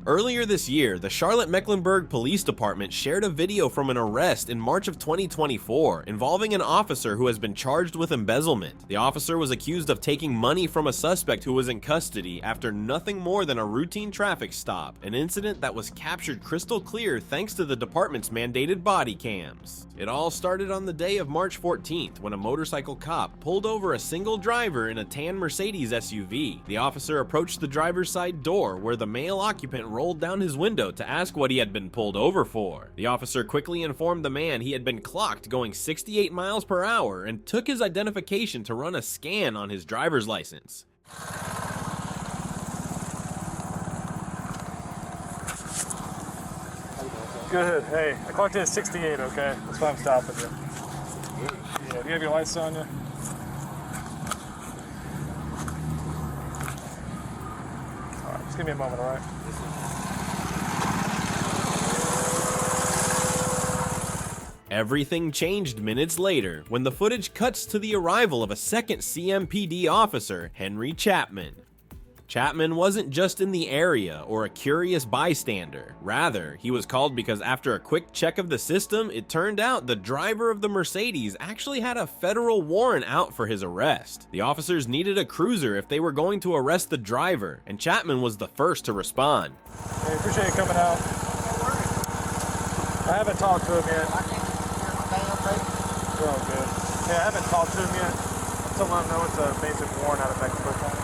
Earlier this year, the Charlotte-Mecklenburg Police Department shared a video from an arrest in March of 2024 involving an officer who has been charged with embezzlement. The officer was accused of taking money from a suspect who was in custody after nothing more than a routine traffic stop, an incident that was captured crystal clear thanks to the department's mandated body cams. It all started on the day of March 14th when a motorcycle cop pulled over a single driver in a tan Mercedes SUV. The officer approached the driver's side door where the male occupant rolled down his window to ask what he had been pulled over for. The officer quickly informed the man he had been clocked going 68 miles per hour and took his identification to run a scan on his driver's license. Good. Hey, I clocked in at 68, okay? That's why I'm stopping you. Yeah, do you have your lights on you? Alright, just give me a moment, alright? Everything changed minutes later when the footage cuts to the arrival of a second CMPD officer, Henry Chapman. Chapman wasn't just in the area or a curious bystander. Rather, he was called because after a quick check of the system, it turned out the driver of the Mercedes actually had a federal warrant out for his arrest. The officers needed a cruiser if they were going to arrest the driver, and Chapman was the first to respond. Hey, appreciate you coming out. I haven't talked to him yet. Oh, good. Yeah, I haven't talked to him yet. I'm telling him no, it's a basic warrant out of Mexico County.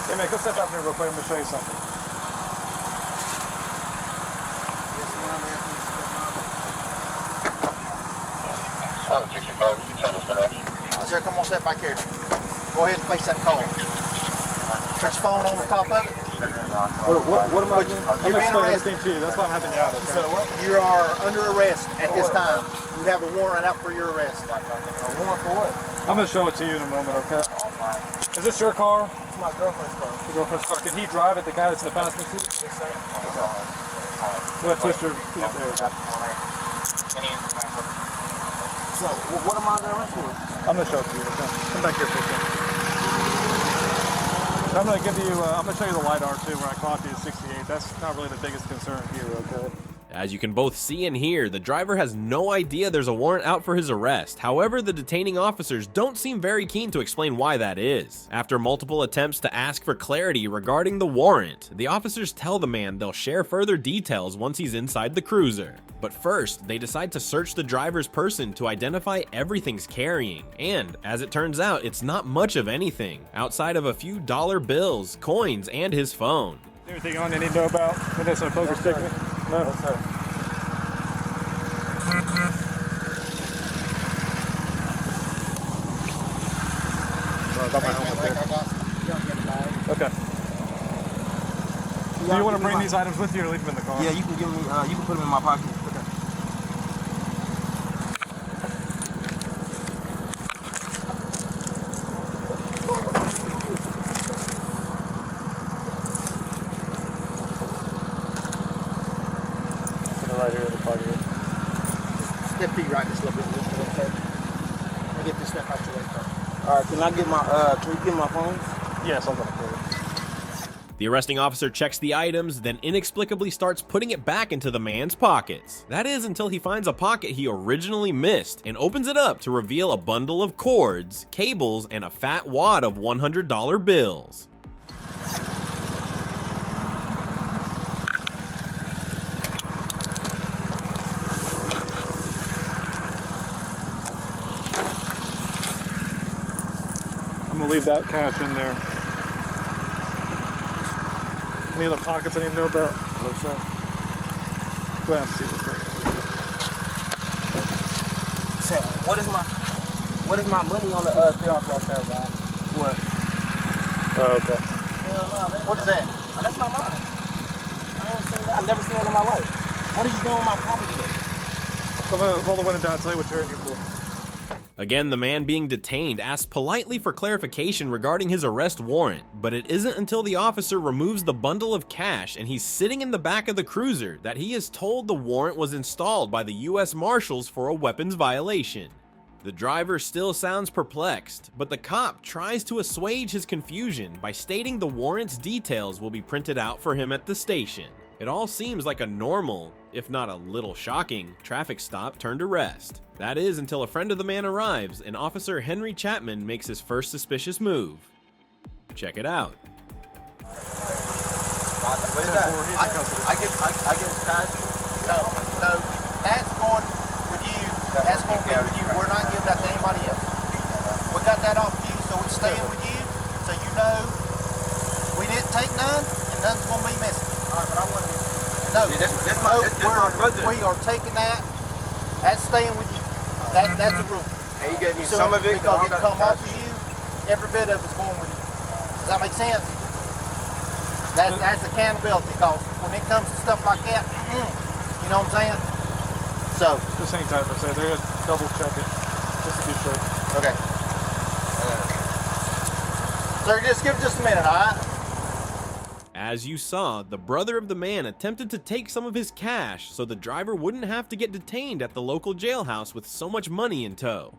Hey man, go step out here real quick. I'm going to show you something. Sir, come on, step back here. Go ahead and face that car. Touch your phone on the top of it. What am I doing? I'm going to explain everything to you. That's why I'm having you out. Okay? So you are under arrest at this time. You have a warrant out for your arrest. A warrant for what? I'm going to show it to you in a moment, okay? Is this your car? It's my girlfriend's car. Your girlfriend's car. Did he drive it, the guy that's in the passenger seat? Yes, sir. Go ahead, twist your feet up there. So, what am I under arrest for? I'm going to show it to you, okay? Come back here for a second. I'm going to give you, I'm going to show you the LiDAR too, where I clocked you at 68. That's not really the biggest concern here, okay? As you can both see and hear, the driver has no idea there's a warrant out for his arrest. However, the detaining officers don't seem very keen to explain why that is. After multiple attempts to ask for clarity regarding the warrant, the officers tell the man they'll share further details once he's inside the cruiser. But first, they decide to search the driver's person to identify everything he's carrying. And, as it turns out, it's not much of anything, outside of a few dollar bills, coins, and his phone. Anything on you need to know about? This a poker stick? No, sir. Okay. Do you want to bring these items with you or leave them in the car? Yeah, you can give me. You can put them in my pocket. Okay. Right here in the pocket. Step feet right just a little bit. Okay. Let me get this step out your way first. All right. Can I get my? Can you get my phone? Yes, I'll go for it. The arresting officer checks the items, then inexplicably starts putting it back into the man's pockets. That is until he finds a pocket he originally missed and opens it up to reveal a bundle of cords, cables, and a fat wad of $100 bills. I'm gonna leave that cash in there. Any other pockets I need to know about? No, sir. Go ahead and see this thing. So, what is my money on the bill right there, guys? What? Oh, okay. What is that? Oh, that's not mine. I ain't seen that. I've never seen it in my life. What are you doing with my property? I'm gonna roll the window down and tell you what you're in here for. Again, the man being detained asks politely for clarification regarding his arrest warrant, but it isn't until the officer removes the bundle of cash and he's sitting in the back of the cruiser that he is told the warrant was installed by the U.S. Marshals for a weapons violation. The driver still sounds perplexed, but the cop tries to assuage his confusion by stating the warrant's details will be printed out for him at the station. It all seems like a normal, if not a little shocking, traffic stop turned arrest. That is until a friend of the man arrives and Officer Henry Chapman makes his first suspicious move. Check it out. What is that? I get cash. No, that's going with you. That's going to be with you. We're not giving that to anybody else. We got that off you, so it's staying with you. So you know we didn't take none, and none's going to be missing. All right, but I want to. No, we are taking that. That's staying with you. That's the rule. And you gave me So some of it because it come off of you. Every bit of it's going with you. Does that make sense? That's accountability. Because when it comes to stuff like that, you know what I'm saying? So Just hang tight for a second. They're going to double check it just to be sure. okay. Sir, just give it just a minute, all right? As you saw, the brother of the man attempted to take some of his cash so the driver wouldn't have to get detained at the local jailhouse with so much money in tow.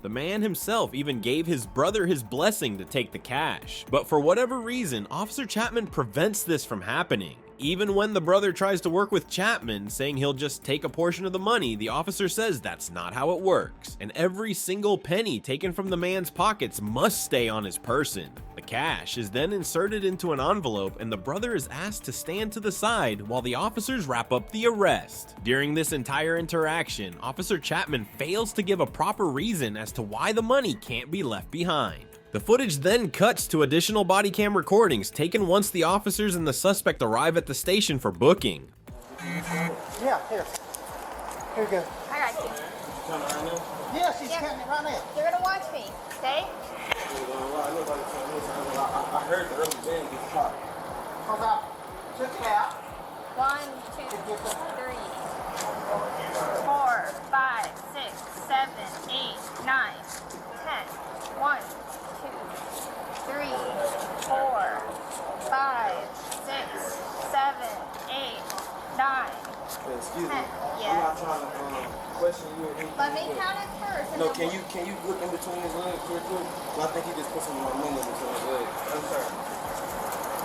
The man himself even gave his brother his blessing to take the cash, but for whatever reason, Officer Chapman prevents this from happening. Even when the brother tries to work with Chapman, saying he'll just take a portion of the money, the officer says that's not how it works, and every single penny taken from the man's pockets must stay on his person. The cash is then inserted into an envelope and the brother is asked to stand to the side while the officers wrap up the arrest. During this entire interaction, Officer Chapman fails to give a proper reason as to why the money can't be left behind. The footage then cuts to additional body cam recordings taken once the officers and the suspect arrive at the station for booking. Yeah, here. Here you go. I got you. Yeah, she's counting it right now. You're gonna watch me, okay? I heard the early band get caught. How about check it out? 1, 2, 3, 4, 5, 6, 7, 8, 9, 10. 1, 2, 3, 4, 5, 6, 7, 8, 9. Excuse me. Yeah. I'm not trying to question you or anything. Let me count it first. and No, then can you look in between his legs real quick? I think he just put some more money in between his legs. I'm sorry.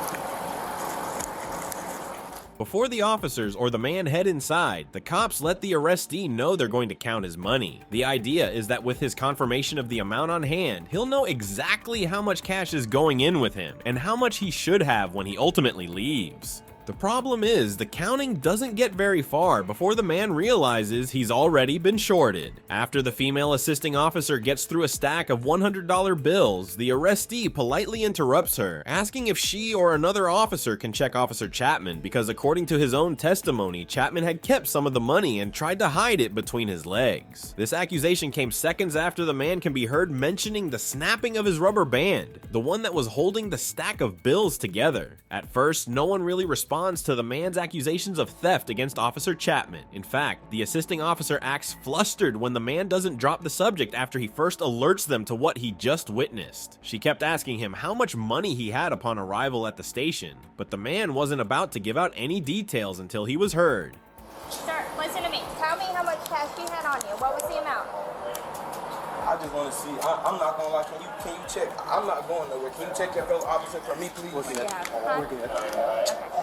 Before the officers or the man head inside, the cops let the arrestee know they're going to count his money. The idea is that with his confirmation of the amount on hand, he'll know exactly how much cash is going in with him and how much he should have when he ultimately leaves. The problem is, the counting doesn't get very far before the man realizes he's already been shorted. After the female assisting officer gets through a stack of $100 bills, the arrestee politely interrupts her, asking if she or another officer can check Officer Chapman because according to his own testimony, Chapman had kept some of the money and tried to hide it between his legs. This accusation came seconds after the man can be heard mentioning the snapping of his rubber band, the one that was holding the stack of bills together. At first, no one really responds to the man's accusations of theft against Officer Chapman. In fact, the assisting officer acts flustered when the man doesn't drop the subject after he first alerts them to what he just witnessed. She kept asking him how much money he had upon arrival at the station, but the man wasn't about to give out any details until he was heard. Sir, listen to me. Tell me how much cash you had on you. What was the amount? I just want to see. I'm not gonna lie. Can you check? I'm not going nowhere. Can you check your fellow officer for me, please? Yeah.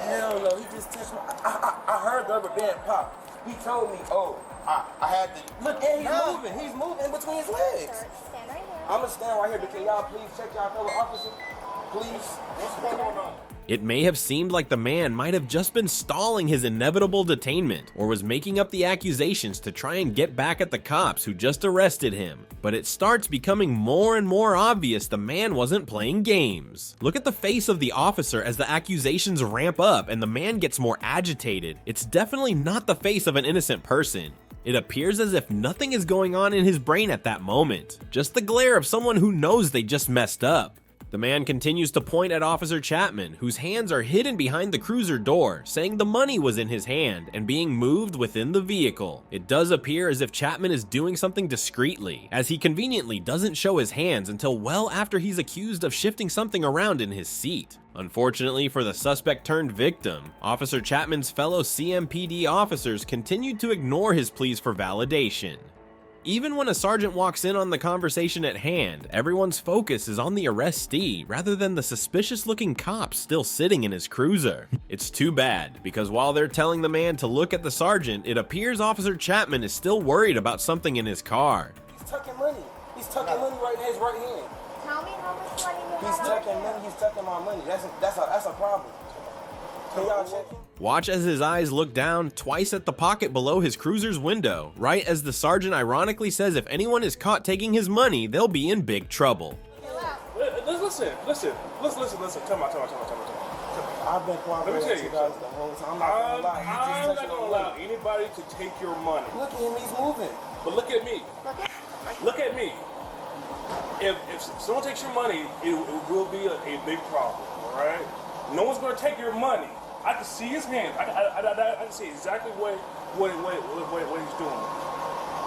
Hell no. He just touched me. I heard the rubber band pop. He told me, oh, I had to look. And he's moving. He's moving in between his legs. Sir, stand right here. I'm gonna stand right here, but can y'all please check y'all fellow officer? Please. What's going on? It may have seemed like the man might have just been stalling his inevitable detainment or was making up the accusations to try and get back at the cops who just arrested him. But it starts becoming more and more obvious the man wasn't playing games. Look at the face of the officer as the accusations ramp up and the man gets more agitated. It's definitely not the face of an innocent person. It appears as if nothing is going on in his brain at that moment, just the glare of someone who knows they just messed up. The man continues to point at Officer Chapman, whose hands are hidden behind the cruiser door, saying the money was in his hand and being moved within the vehicle. It does appear as if Chapman is doing something discreetly, as he conveniently doesn't show his hands until well after he's accused of shifting something around in his seat. Unfortunately for the suspect turned victim, Officer Chapman's fellow CMPD officers continued to ignore his pleas for validation. Even when a sergeant walks in on the conversation at hand, everyone's focus is on the arrestee rather than the suspicious-looking cop still sitting in his cruiser. It's too bad, because while they're telling the man to look at the sergeant, it appears Officer Chapman is still worried about something in his car. He's tucking money. He's tucking money right in his right hand. Tell me how much money you He's had tucking on money. you. He's tucking my money. That's a problem. Can y'all check him? Watch as his eyes look down twice at the pocket below his cruiser's window, right as the sergeant ironically says if anyone is caught taking his money, they'll be in big trouble. Listen. Come on. I've been cooperating Let me with you tell you guys the whole time. I'm not gonna allow anybody to take your money. Look at him. He's moving. But look at me. Look at me. If someone takes your money, it will be a big problem. All right. No one's gonna take your money. I can see his hands. I can see exactly what he's doing.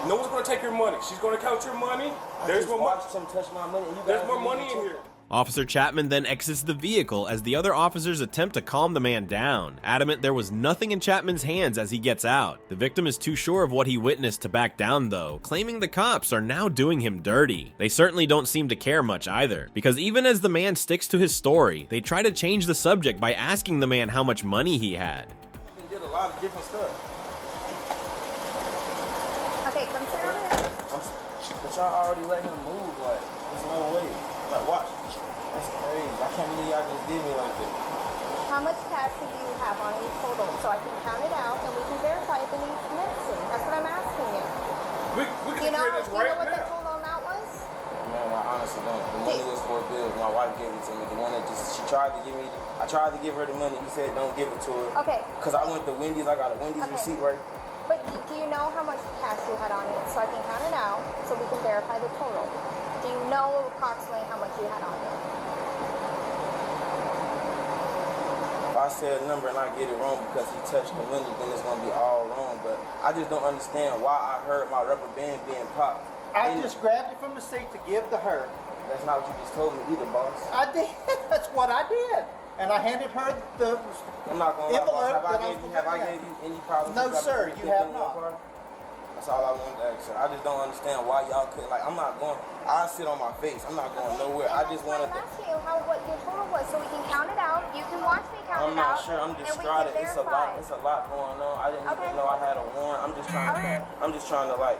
No one's gonna take your money. She's gonna count your money. There's more money. Watched him touch my money. And you There's guys more didn't money even in check here. Officer Chapman then exits the vehicle as the other officers attempt to calm the man down, adamant there was nothing in Chapman's hands as he gets out. The victim is too sure of what he witnessed to back down though, claiming the cops are now doing him dirty. They certainly don't seem to care much either, because even as the man sticks to his story, they try to change the subject by asking the man how much money he had. He did a lot of different stuff. Okay, consider it. But y'all already let him move. Like, there's no way. Like, watch. That's crazy. I can't believe y'all just did me like that. How much cash do you have on you total so I can count it out and we can verify if it needs missing? That's what I'm asking you. We You can know, do this you know right what the now. total amount was? Man, I honestly don't. The money was for bills. My wife gave it to me. The one that she tried to give me. I tried to give her the money. He said, don't give it to her. Okay. Because I went to Wendy's. I got a Wendy's Okay. receipt right. But do you know how much cash you had on you so I can count it out so we can verify the total? Do you know approximately how much you had on you? If I say a number and I get it wrong because he touched the money, then it's going to be all wrong. But I just don't understand why I heard my rubber band being popped. I just grabbed it from the seat to give to her. That's not what you just told me either, boss. I did. That's what I did. And I handed her the I'm not going to lie, boss. envelope. Have I gave you any problems? No, sir, you have in your not. car? That's all I wanted to ask, sir. I just don't understand why y'all couldn't. Like, I'm not going. I sit on my face. I'm not going nowhere. I just wanted I'm to. asking you what your total was so we can count it out. You can watch me count I'm it out. not sure. I'm and we distraught. can It's a verify. lot. It's a lot going on. I didn't Okay. even know I had a warrant. I'm just trying. Okay. I'm just trying to like.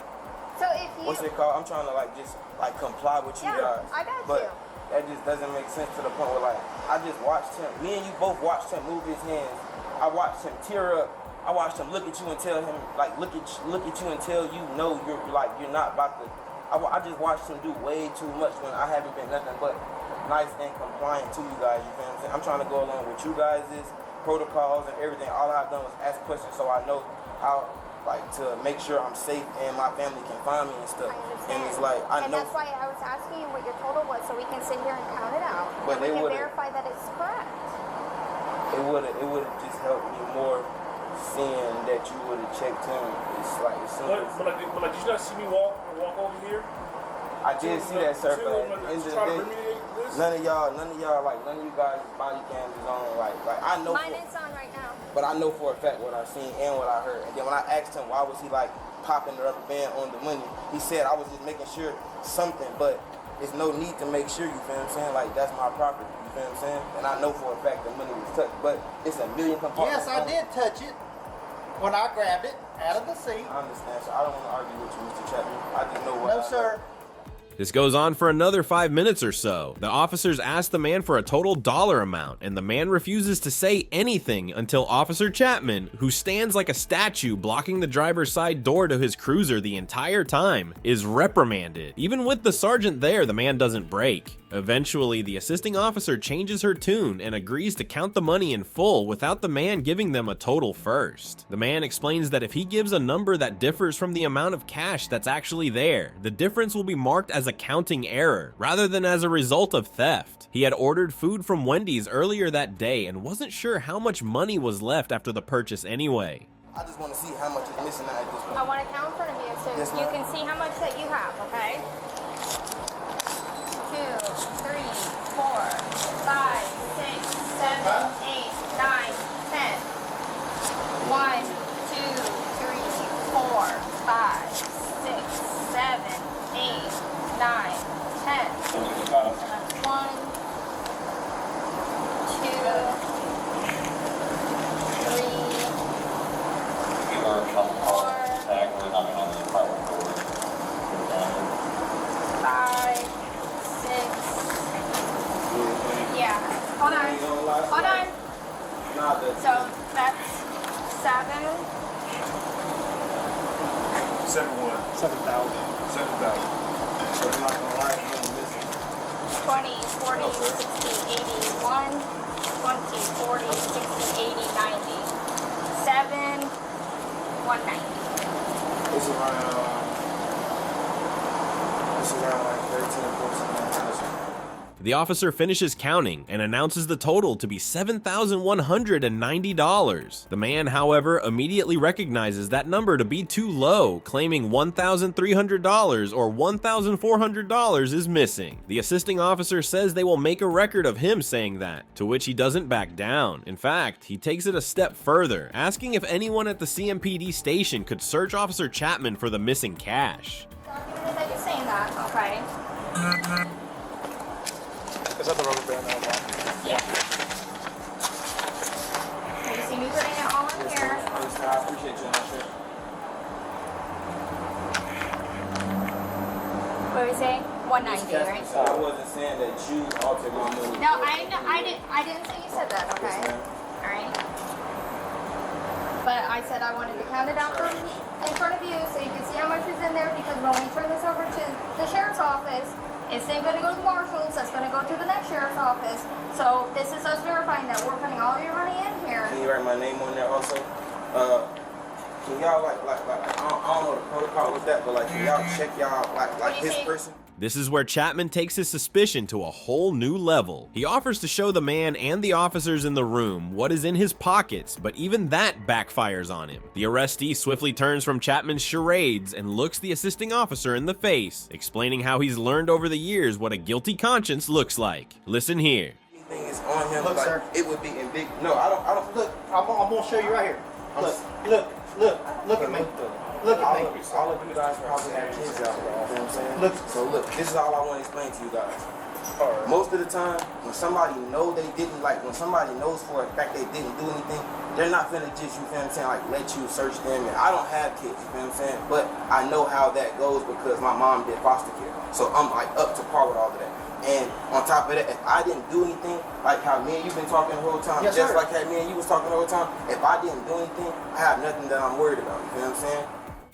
So if you What's it called? I'm trying to like just like comply with you Yeah, guys. I got but you. that just doesn't make sense to the point where like I just watched him. Me and you both watched him move his hands. I watched him tear up. I watched him look at you and tell him like look at you until you know you're not about to. I just watched him do way too much when I haven't been nothing but nice and compliant to you guys. You feel what I'm saying? I'm trying to go along with you guys' protocols and everything. All I've done was ask questions so I know how like to make sure I'm safe and my family can find me and stuff. I understand. And it's like I and know. that's why I was asking you what your total was so we can sit here and count it out. But and we they can would've- verify that it's correct. It would have just helped me more seeing that you would have checked him. It's like it's simple. But did you not see me walk over here? I did see that, sir. But at the end of the Trying to day, remediate this? none of you guys body cams is on. Like I know. Mine is on right now. But I know for a fact what I seen and what I heard. And then when I asked him why was he like popping the rubber band on the money, he said I was just making sure something, but there's no need to make sure, you feel what I'm saying? Like that's my property, you feel what I'm saying? And I know for a fact the money was touched, but it's a million compartments. Yes, I did touch it when I grabbed it out of the seat. I understand, so I don't want to argue with you, Mr. Chapman. I just know what No, sir. This goes on for another 5 minutes or so. The officers ask the man for a total dollar amount, and the man refuses to say anything until Officer Chapman, who stands like a statue blocking the driver's side door to his cruiser the entire time, is reprimanded. Even with the sergeant there, the man doesn't break. Eventually, the assisting officer changes her tune and agrees to count the money in full without the man giving them a total first. The man explains that if he gives a number that differs from the amount of cash that's actually there, the difference will be marked as a counting error rather than as a result of theft. He had ordered food from Wendy's earlier that day and wasn't sure how much money was left after the purchase anyway. I just want to see how much is missing out of this one. I want to count in front of you so Yes, you ma'am. can see how much that you have, okay? 2, 3, 4, 5, 6, 7, 8, 9, 10. 1, 2, 3, 4, 5, 6, 7, 8, 9, 10. That's 1, 2, 3, 5, 6. Yeah. Hold on. Hold on. So that's 7. 20, 40, 60, 80, 1, 20, 40, 60, 80, 90. 7, 190. It's around like 13, 14,000. The officer finishes counting and announces the total to be $7,190. The man, however, immediately recognizes that number to be too low, claiming $1,300 or $1,400 is missing. The assisting officer says they will make a record of him saying that, to which he doesn't back down. In fact, he takes it a step further, asking if anyone at the CMPD station could search Officer Chapman for the missing cash. Documented that you're saying that, okay? Is that the rubber band now, Mom? Yeah. So you see me putting it all in here. I appreciate you, Asher. What did we say? 190, right? So I wasn't saying that you altered my mood. No, I didn't say you said that, okay? Alright. But I said I wanted to count it out in front of you so you can see how much is in there, because when we turn this over to the sheriff's office, it's then going to go to marshals, that's going to go to the next sheriff's office. So this is us verifying that we're putting all of your money in here. Can you write my name on there also? Can y'all I don't know the protocol with that, but like can y'all check y'all like his person? This is where Chapman takes his suspicion to a whole new level. He offers to show the man and the officers in the room what is in his pockets, but even that backfires on him. The arrestee swiftly turns from Chapman's charades and looks the assisting officer in the face, explaining how he's learned over the years what a guilty conscience looks like. Listen here. Anything is on him, Look, like, sir. it would be in big. No, I don't look. I'm gonna show you right here. Look at me. Look at me. All of you guys probably have kids out there, you know what I'm saying? Look. So look, this is all I want to explain to you guys. Most of the time, when somebody know they didn't, like when somebody knows for a fact they didn't do anything, they're not finna just, you feel what I'm saying, like let you search them. And I don't have kids, you feel what I'm saying? But I know how that goes because my mom did foster care. So I'm like up to par with all of that. And on top of that, if I didn't do anything, like how me and you've been talking the whole time, Yes, just sir. like how me and you was talking the whole time, if I didn't do anything, I have nothing that I'm worried about, you feel what I'm saying?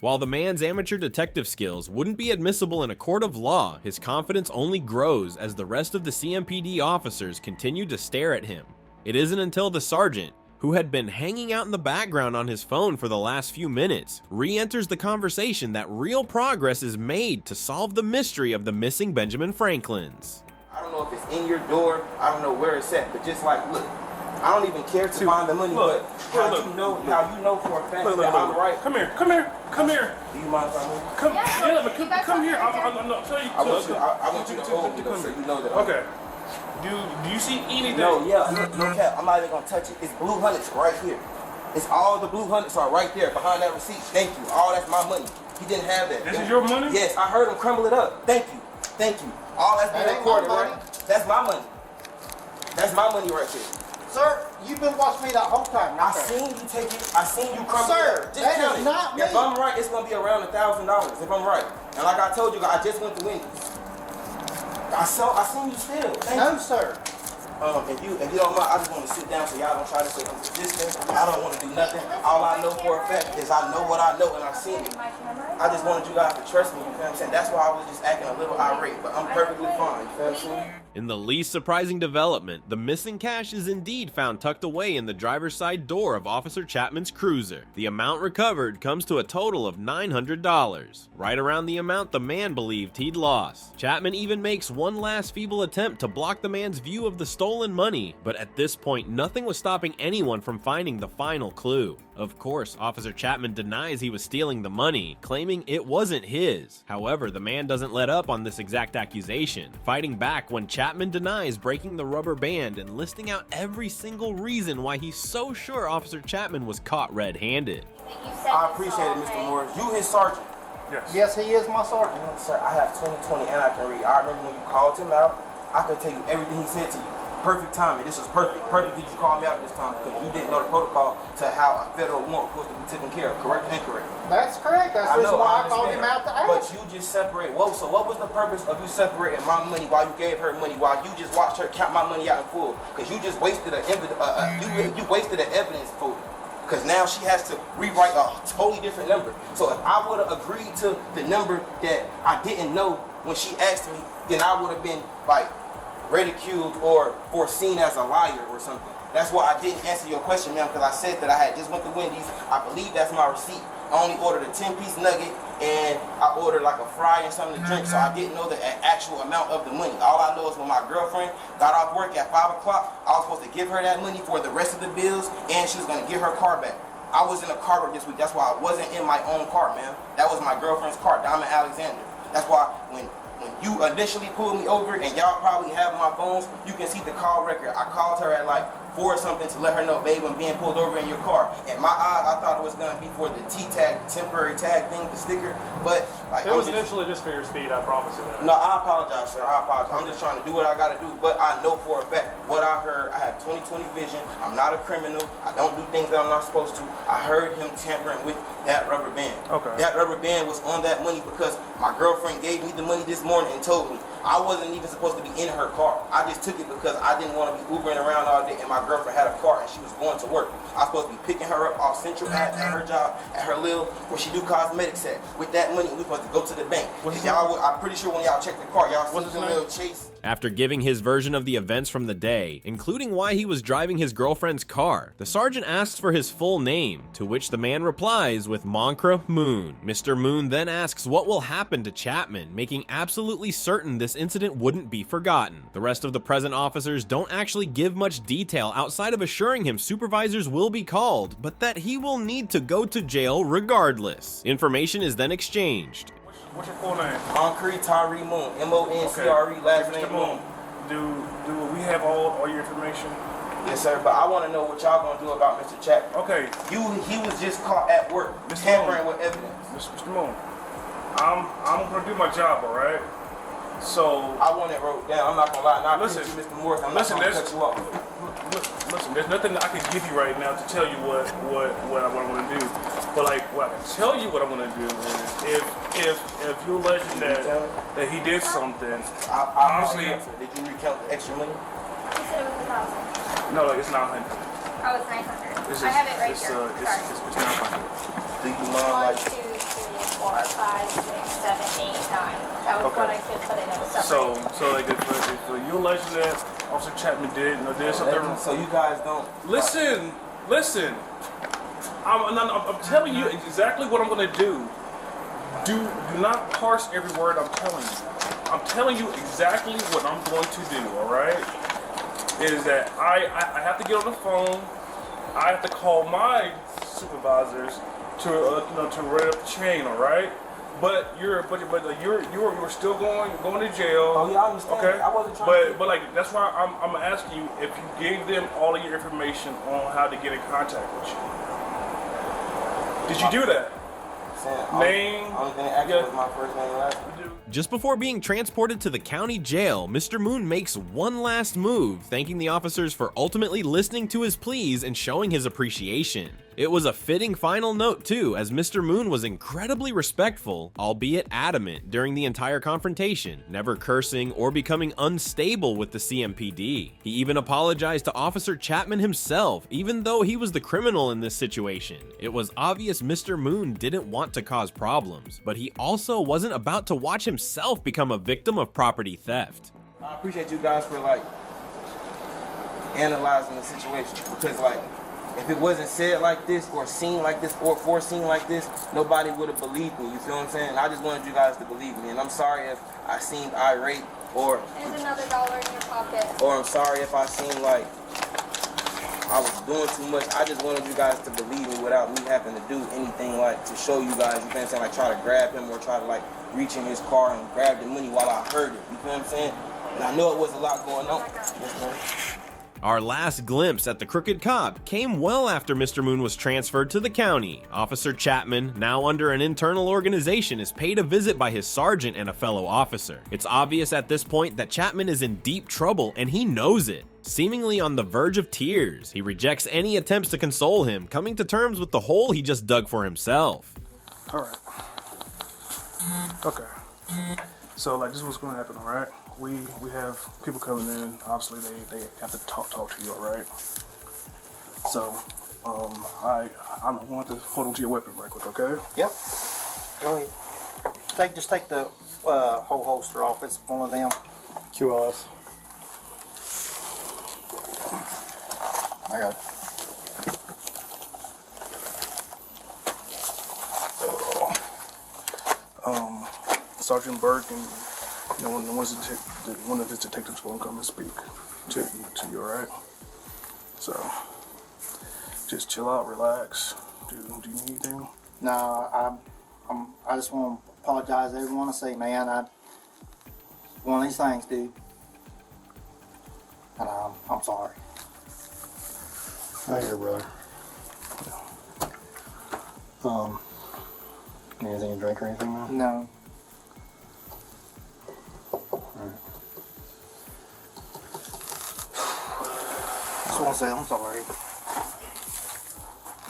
While the man's amateur detective skills wouldn't be admissible in a court of law, his confidence only grows as the rest of the CMPD officers continue to stare at him. It isn't until the sergeant, who had been hanging out in the background on his phone for the last few minutes, re-enters the conversation that real progress is made to solve the mystery of the missing Benjamin Franklins. I don't know if it's in your door, I don't know where it's at, but just like, look, I don't even care to find the money, but how you know for a fact that I'm right. Come here. Do you mind if I move? Come Yeah, but you guys come here. are I'm not tell you. I want you to hold me though, so you know that. Okay. Do you see anything? No, yeah, no cap. I'm not even gonna touch it. It's blue hundreds right here. It's all the blue hundreds are right there behind that receipt. Thank you. All that's my money. He didn't have that. This is your money? Yes, I heard him crumble it up. Thank you. All that's been That ain't recorded, my money. right? That's my money. That's my money right there. Sir, you've been watching me that whole time. I seen you take it. I seen you crumble Sir, it. Just that count is it. not me. If I'm right, it's gonna be around $1,000. If I'm right, and like I told you, I just went to Wendy's. I seen you steal. Thank No, you. sir. If you don't mind, I just want to sit down so y'all don't try to say I'm resistant. I don't want to do nothing. All I know for a fact is I know what I know and I've seen it. I just wanted you guys to trust me. You feel what I'm saying? That's why I was just acting a little irate, but I'm perfectly fine. You feel what I'm saying? In the least surprising development, the missing cash is indeed found tucked away in the driver's side door of Officer Chapman's cruiser. The amount recovered comes to a total of $900, right around the amount the man believed he'd lost. Chapman even makes one last feeble attempt to block the man's view of the stolen money, but at this point nothing was stopping anyone from finding the final clue. Of course, Officer Chapman denies he was stealing the money, claiming it wasn't his. However, the man doesn't let up on this exact accusation, fighting back when Chapman denies breaking the rubber band and listing out every single reason why he's so sure Officer Chapman was caught red-handed. I appreciate it, Mr. Morris. You his sergeant. Yes. Yes, he is my sergeant. Sir, I have 20/20 and I can read. I remember when you called him out, I could tell you everything he said to you. Perfect timing. This was perfect. Perfect that you called me out this time because you didn't know the protocol to how a federal warrant was supposed to be taken care of. Correct or incorrect? That's correct. That's the reason why I called him out to ask. But you just separate. Whoa, so what was the purpose of you separating my money while you gave her money while you just watched her count my money out in full? Because you just wasted you wasted the evidence for it. Because now she has to rewrite a totally different number. So if I would have agreed to the number that I didn't know when she asked me, then I would have been like ridiculed or foreseen as a liar or something. That's why I didn't answer your question, ma'am, because I said that I had just went to Wendy's. I believe that's my receipt. I only ordered a 10-piece nugget and I ordered like a fry and something to drink, so I didn't know the actual amount of the money. All I know is when my girlfriend got off work at 5 o'clock, I was supposed to give her that money for the rest of the bills and she was going to get her car back. I was in a car this week. That's why I wasn't in my own car, ma'am. That was my girlfriend's car, Diamond Alexander. That's why when you initially pulled me over, and y'all probably have my phones, you can see the call record. I called her at like 4 or something to let her know, babe, I'm being pulled over in your car. In my eyes, I thought it was gonna be for the T-tag, temporary tag thing, the sticker, but like It was initially just for your speed, I promise you that. no, I apologize, sir. I apologize. I'm just trying to do what I gotta do, but I know for a fact what I heard. I have 20/20 vision. I'm not a criminal. I don't do things that I'm not supposed to. I heard him tampering with that rubber band. Okay. That rubber band was on that money because my girlfriend gave me the money this morning and told me I wasn't even supposed to be in her car. I just took it because I didn't want to be Ubering around all day and my girlfriend had a car and she was going to work. I was supposed to be picking her up off Central at her job, at her little, where she do cosmetics at. With that money, we supposed to go to the bank. I'm pretty sure when y'all check the car, y'all see the little chase. After giving his version of the events from the day, including why he was driving his girlfriend's car, the sergeant asks for his full name, to which the man replies with Moncra Moon. Mr. Moon then asks what will happen to Chapman, making absolutely certain this incident wouldn't be forgotten. The rest of the present officers don't actually give much detail outside of assuring him supervisors will be called, but that he will need to go to jail regardless. Information is then exchanged. What's your full name? Moncre Tyree Moon, M-O-N-C-R-E, last Mr. name Moon. Do we have all your information? Yes, sir, but I want to know what y'all gonna do about Mr. Chapman. Okay. He was just caught at work, tampering with evidence. Mr. Moon, I'm gonna do my job, all right? So I want it wrote down. I'm not gonna lie. Now, listen, Mr. Morris, I'm not gonna cut you off. Listen, there's nothing I can give you right now to tell you what I want to do. But like, what I can tell you what I want to do is if you're alleging that he did something, honestly, did you recount the extra money? He said it was 1,000. No, like it's 900. Oh, it's 900. It's I have it right it's, here. It's 900. Do you 1, mind 2, 3, 4, 5, 6, 7, 8, 9. That was what I could put in. It was separate. So like if you alleging that Officer Chapman did something. So you guys don't Listen. I'm telling you exactly what I'm gonna do. Do not parse every word I'm telling you. I'm telling you exactly what I'm going to do. All right? Is that I have to get on the phone. I have to call my supervisors to run up the chain. All right? But you're still going to jail. Oh yeah, I understand. Okay. I wasn't trying But like that's why I'm asking you if you gave them all of your information on how to get in contact with you. Did you do that? Name. I'm gonna ask you my first name and last name. Just before being transported to the county jail, Mr. Moon makes one last move, thanking the officers for ultimately listening to his pleas and showing his appreciation. It was a fitting final note too, as Mr. Moon was incredibly respectful, albeit adamant, during the entire confrontation, never cursing or becoming unstable with the CMPD. He even apologized to Officer Chapman himself, even though he was the criminal in this situation. It was obvious Mr. Moon didn't want to cause problems, but he also wasn't about to watch himself become a victim of property theft. I appreciate you guys for like analyzing the situation, because like if it wasn't said like this or seen like this or foreseen like this, nobody would have believed me. You feel what I'm saying? I just wanted you guys to believe me, and I'm sorry if I seemed irate or There's another $1 in your pocket. or I'm sorry if I seemed like I was doing too much. I just wanted you guys to believe me without me having to do anything like to show you guys, you feel what I'm saying, like try to grab him or try to like reach in his car and grab the money while I heard it. You feel what I'm saying? And I know it was a lot going on. Our last glimpse at the crooked cop came well after Mr. Moon was transferred to the county. Officer Chapman, now under an internal organization, is paid a visit by his sergeant and a fellow officer. It's obvious at this point that Chapman is in deep trouble, and he knows it. Seemingly on the verge of tears, he rejects any attempts to console him, coming to terms with the hole he just dug for himself. Alright. Okay. So like this is what's gonna happen, alright? We have people coming in, obviously they have to talk to you, alright? So I'm going to hold on to your weapon right quick, okay? Yep. Go ahead. Just take the whole holster off. It's one of them. QRS. I got it. Sergeant Burke and one of his detectives will come and speak to you, alright? So just chill out, relax. Do you need anything? No, I just want to apologize to everyone and say, man, one of these things, dude. And I'm sorry. I hear, brother. Anything to drink or anything, man? No. Just want to say I'm sorry.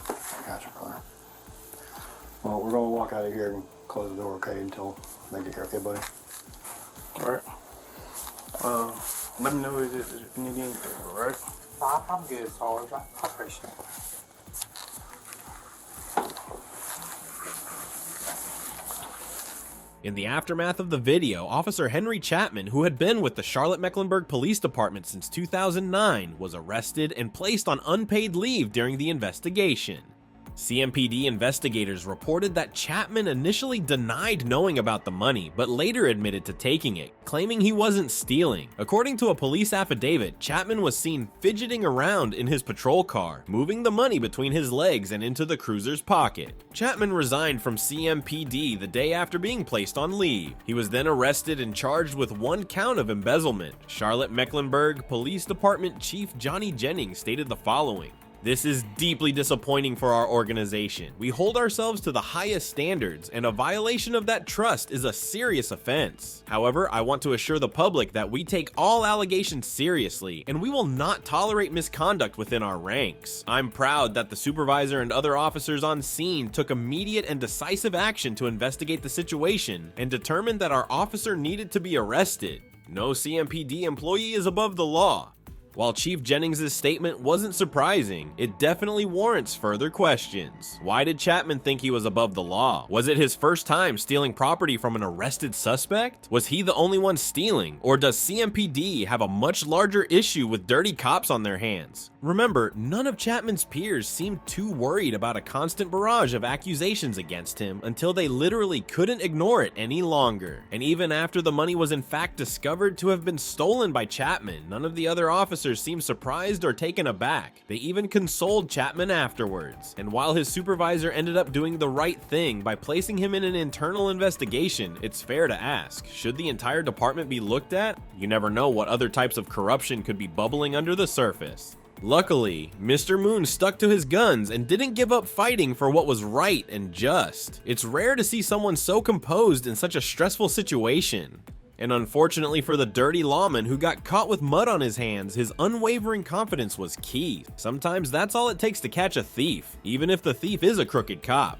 I got you, brother. Well, we're gonna walk out of here and close the door, okay, until they get here, okay, buddy? Alright. Let me know if you need anything, alright? I'm good, Sarge. I appreciate it. In the aftermath of the video, Officer Henry Chapman, who had been with the Charlotte-Mecklenburg Police Department since 2009, was arrested and placed on unpaid leave during the investigation. CMPD investigators reported that Chapman initially denied knowing about the money, but later admitted to taking it, claiming he wasn't stealing. According to a police affidavit, Chapman was seen fidgeting around in his patrol car, moving the money between his legs and into the cruiser's pocket. Chapman resigned from CMPD the day after being placed on leave. He was then arrested and charged with 1 count of embezzlement. Charlotte-Mecklenburg Police Department Chief Johnny Jennings stated the following: "This is deeply disappointing for our organization. We hold ourselves to the highest standards, and a violation of that trust is a serious offense. However, I want to assure the public that we take all allegations seriously, and we will not tolerate misconduct within our ranks. I'm proud that the supervisor and other officers on scene took immediate and decisive action to investigate the situation and determined that our officer needed to be arrested. No CMPD employee is above the law." While Chief Jennings' statement wasn't surprising, it definitely warrants further questions. Why did Chapman think he was above the law? Was it his first time stealing property from an arrested suspect? Was he the only one stealing? Or does CMPD have a much larger issue with dirty cops on their hands? Remember, none of Chapman's peers seemed too worried about a constant barrage of accusations against him until they literally couldn't ignore it any longer. And even after the money was in fact discovered to have been stolen by Chapman, none of the other officers seemed surprised or taken aback. They even consoled Chapman afterwards. And while his supervisor ended up doing the right thing by placing him in an internal investigation, it's fair to ask, should the entire department be looked at? You never know what other types of corruption could be bubbling under the surface. Luckily, Mr. Moon stuck to his guns and didn't give up fighting for what was right and just. It's rare to see someone so composed in such a stressful situation. And unfortunately for the dirty lawman who got caught with mud on his hands, his unwavering confidence was key. Sometimes that's all it takes to catch a thief, even if the thief is a crooked cop.